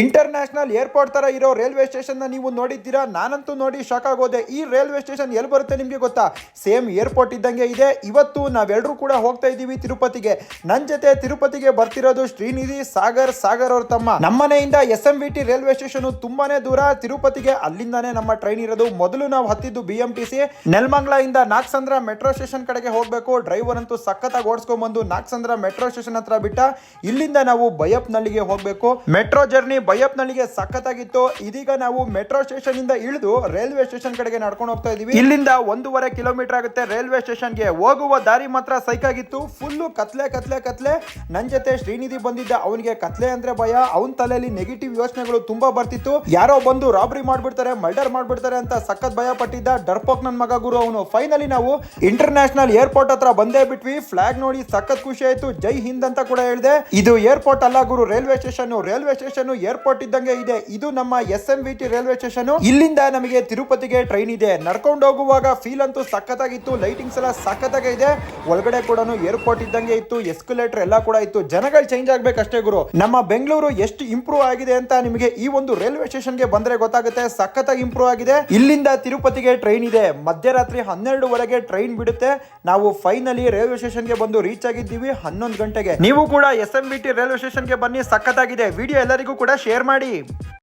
International airport ತರ ಇರೋ railway station ನೀವು ನೋಡಿದ್ದೀರಾ? ನಾನಂತೂ ನೋಡಿ ಶಾಕ್ ಆಗೋದೆ. ಈ ರೈಲ್ವೆ ಸ್ಟೇಷನ್ ಎಲ್ಲಿ ಬರುತ್ತೆ ನಿಮಗೆ ಗೊತ್ತಾ? ಸೇಮ್ ಏರ್ಪೋರ್ಟ್ ಇದ್ದಂಗೆ ಇದೆ. ಇವತ್ತು ನಾವೆಲ್ಲರೂ ಕೂಡ ಹೋಗ್ತಾ ಇದ್ದೀವಿ ತಿರುಪತಿಗೆ. ನನ್ನ ಜೊತೆ ತಿರುಪತಿಗೆ ಬರ್ತಿರೋದು ಶ್ರೀನಿಧಿ, ಸಾಗರ್ ಅವ್ರ ತಮ್ಮ. ನಮ್ಮನೆಯಿಂದ SMVT ರೈಲ್ವೆ ಸ್ಟೇಷನ್ ತುಂಬಾನೇ ದೂರ ತಿರುಪತಿಗೆ. ಅಲ್ಲಿಂದಾನೇ ನಮ್ಮ ಟ್ರೈನ್ ಇರೋದು. ಮೊದಲು ನಾವು ಹತ್ತಿದ್ದು BMTC ನೆಲಮಂಗಲ ಇಂದ ನಾಗಸಂದ್ರ ಮೆಟ್ರೋ ಸ್ಟೇಷನ್ ಕಡೆಗೆ ಹೋಗ್ಬೇಕು. ಡ್ರೈವರ್ ಅಂತೂ ಸಖತ್ತಾಗಿ ಓಡಿಸ್ಕೊಂಡ್ ಬಂದು ನಾಗಸಂದ್ರ ಮೆಟ್ರೋ ಸ್ಟೇಷನ್ ಹತ್ರ ಬಿಟ್ಟ. ಇಲ್ಲಿಂದ ನಾವು ಬೈಯಪ್ನಳ್ಳಿಗೆ ಹೋಗ್ಬೇಕು. ಮೆಟ್ರೋ ಜರ್ನಿ ಬೈಯಪ್ನಳ್ಳಿಗೆ ಸಖತ್ತಾಗಿತ್ತು. ಇದೀಗ ನಾವು ಮೆಟ್ರೋ ಸ್ಟೇಷನ್ ಇಂದ ಇಳಿದು ರೈಲ್ವೆ ಸ್ಟೇಷನ್ ಕಡೆಗೆ ನಡ್ಕೊಂಡು ಹೋಗ್ತಾ ಇದೀವಿ. ಇಲ್ಲಿಂದ 1.5 ಕಿಲೋಮೀಟರ್ ಆಗುತ್ತೆ ರೈಲ್ವೆ ಸ್ಟೇಷನ್ಗೆ. ಹೋಗುವ ದಾರಿ ಮಾತ್ರ ಸೈಕಾಗಿತ್ತು. ಫುಲ್ಲು ಕತ್ಲೆ. ನನ್ ಜೊತೆ ಶ್ರೀನಿಧಿ ಬಂದಿದ್ದ. ಅವನಿಗೆ ಕತ್ಲೆ ಅಂದ್ರೆ ಭಯ. ಅವನ ತಲೆಯಲ್ಲಿ ನೆಗೆಟಿವ್ ಯೋಚನೆಗಳು ತುಂಬಾ ಬರ್ತಿತ್ತು. ಯಾರೋ ಬಂದು ರಾಬರಿ ಮಾಡ್ಬಿಡ್ತಾರೆ, ಮರ್ಡರ್ ಮಾಡ್ಬಿಡ್ತಾರೆ ಅಂತ ಸಖತ್ ಭಯ ಪಟ್ಟಿದ್ದ. ಡರ್ಪೋಕ್ ನನ್ ಮಗ ಗುರು ಅವನು. ಫೈನಲಿ ನಾವು ಇಂಟರ್ನ್ಯಾಷನಲ್ ಏರ್ಪೋರ್ಟ್ ಹತ್ರ ಬಂದೇ ಬಿಟ್ವಿ. ಫ್ಲಾಗ್ ನೋಡಿ ಸಖತ್ ಖುಷಿ ಆಯ್ತು. ಜೈ ಹಿಂದ್ ಅಂತ ಕೂಡ ಹೇಳಿದೆ. ಇದು ಏರ್ಪೋರ್ಟ್ ಅಲ್ಲ ಗುರು, ರೈಲ್ವೆ ಸ್ಟೇಷನ್ ಏರ್ಪೋರ್ಟ್ ಇದ್ದಂಗೆ ಇದೆ. ಇದು ನಮ್ಮ SMVT ರೈಲ್ವೆ ಸ್ಟೇಷನ್. ಇಲ್ಲಿಂದ ನಮಗೆ ತಿರುಪತಿಗೆ ಟ್ರೈನ್ ಇದೆ. ನಡ್ಕೊಂಡು ಹೋಗುವಾಗ ಫೀಲ್ ಅಂತೂ ಸಖತ್ತಾಗಿತ್ತು. ಲೈಟಿಂಗ್ಸ್ ಎಲ್ಲ ಸಖತ್ತಾಗಿದೆ. ಒಳಗಡೆ ಕೂಡ ಏರ್ಪೋರ್ಟ್ ಇದ್ದಂಗೆ ಇತ್ತು. ಎಸ್ಕಲೇಟರ್ ಎಲ್ಲ ಕೂಡ ಇತ್ತು. ಜನಗಳು ಚೇಂಜ್ ಆಗ್ಬೇಕಷ್ಟೇ ಗುರು. ನಮ್ಮ ಬೆಂಗಳೂರು ಎಷ್ಟು ಇಂಪ್ರೂವ್ ಆಗಿದೆ ಅಂತ ನಿಮಗೆ ಈ ಒಂದು ರೈಲ್ವೆ ಸ್ಟೇಷನ್ ಗೆ ಬಂದ್ರೆ ಗೊತ್ತಾಗುತ್ತೆ. ಸಖತ್ತಾಗಿ ಇಂಪ್ರೂವ್ ಆಗಿದೆ. ಇಲ್ಲಿಂದ ತಿರುಪತಿಗೆ ಟ್ರೈನ್ ಇದೆ. ಮಧ್ಯರಾತ್ರಿ 12:15ಗೆ ಟ್ರೈನ್ ಬಿಡುತ್ತೆ. ನಾವು ಫೈನಲಿ ರೈಲ್ವೆ ಸ್ಟೇಷನ್ ಗೆ ಬಂದು ರೀಚ್ ಆಗಿದ್ದೀವಿ 11 ಗಂಟೆಗೆ. ನೀವು ಕೂಡ SMVT ರೈಲ್ವೆ ಸ್ಟೇಷನ್ ಗೆ ಬನ್ನಿ, ಸಖತ್ತಾಗಿದೆ. ವಿಡಿಯೋ ಎಲ್ಲರಿಗೂ ಕೂಡ ಶೇರ್ ಮಾಡಿ.